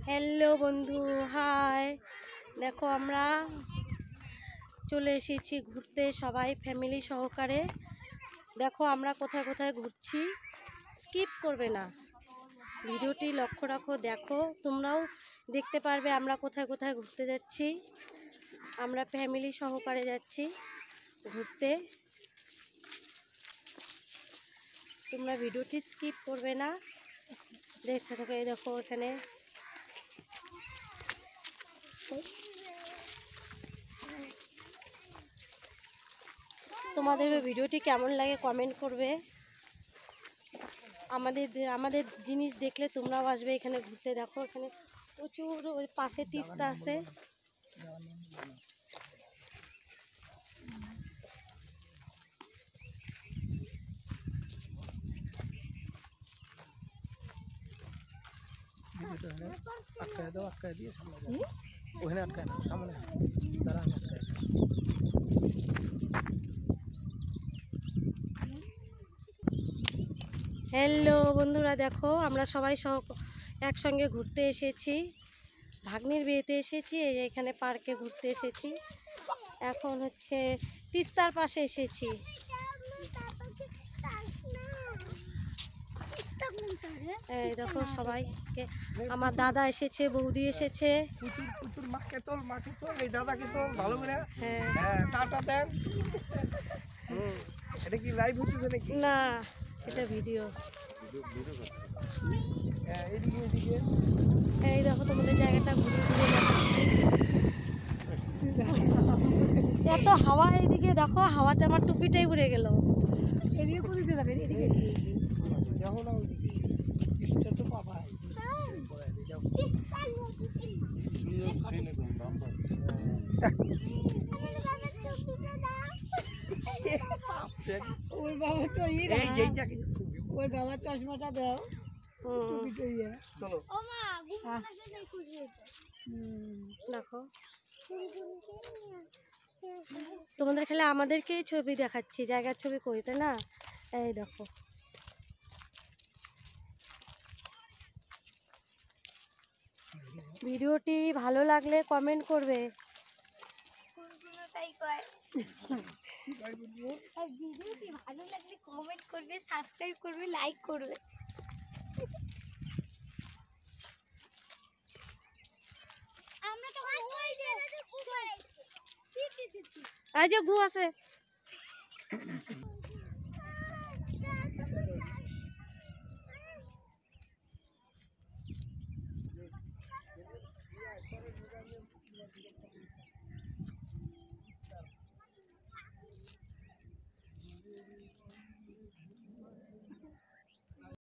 Hello বন্ধু, high. দেখো আমরা চলে এসেছি ঘুরতে, সবাই ফ্যামিলি সহকারে। দেখো আমরা কোথায় কোথায় ঘুরছি, স্কিপ করবে না, ভিডিওটি লক্ষ্য রাখো। দেখো তোমরাও দেখতে পারবে আমরা কোথায় কোথায় ঘুরতে যাচ্ছি। আমরা ফ্যামিলি সহকারে যাচ্ছি ঘুরতে, তোমরা ভিডিওটি স্কিপ করবে না, দেখতে থাকো। এই দেখো এখানে তোমাদের ভিডিওটি কেমন লাগে কমেন্ট করবে। আমাদের জিনিস দেখলে তোমরাও আসবে এখানে ঘুরতে। দেখো এখানে প্রচুর, ওই পাশে তিস্তা আছে। হ্যালো বন্ধুরা, দেখো আমরা সবাই একসঙ্গে ঘুরতে এসেছি, ভাগ্নির বিয়েতে এসেছি, এখানে পার্কে ঘুরতে এসেছি। এখন হচ্ছে তিস্তার পাশে এসেছি। এই দেখো সবাই, আমার দাদা এসেছে, বৌদি এসেছে। না, এটা ভিডিও। এই দেখো তোমাদের জায়গাটা ঘুরে ঘুরে এত হাওয়া, এইদিকে দেখো হাওয়াতে আমার টুপিটাই উড়ে গেল। এদিকে কোথায় যাবে? এদিকে ওর বাবা তো ওর বাবার চশমাটা দাও, দেখো তোমাদের খেলে আমাদেরকেই ছবি দেখাচ্ছি, জায়গার ছবি করি, তাই না? এই দেখো ভিডিওটি ভালো লাগলে কমেন্ট করবে। ভিডিওটি ভালো লাগলে কমেন্ট করবে, সাবস্ক্রাইব করবে, লাইক করবে। আমরা তো ওই জায়গাতে গু বানাইছি। এই যে গু আছে।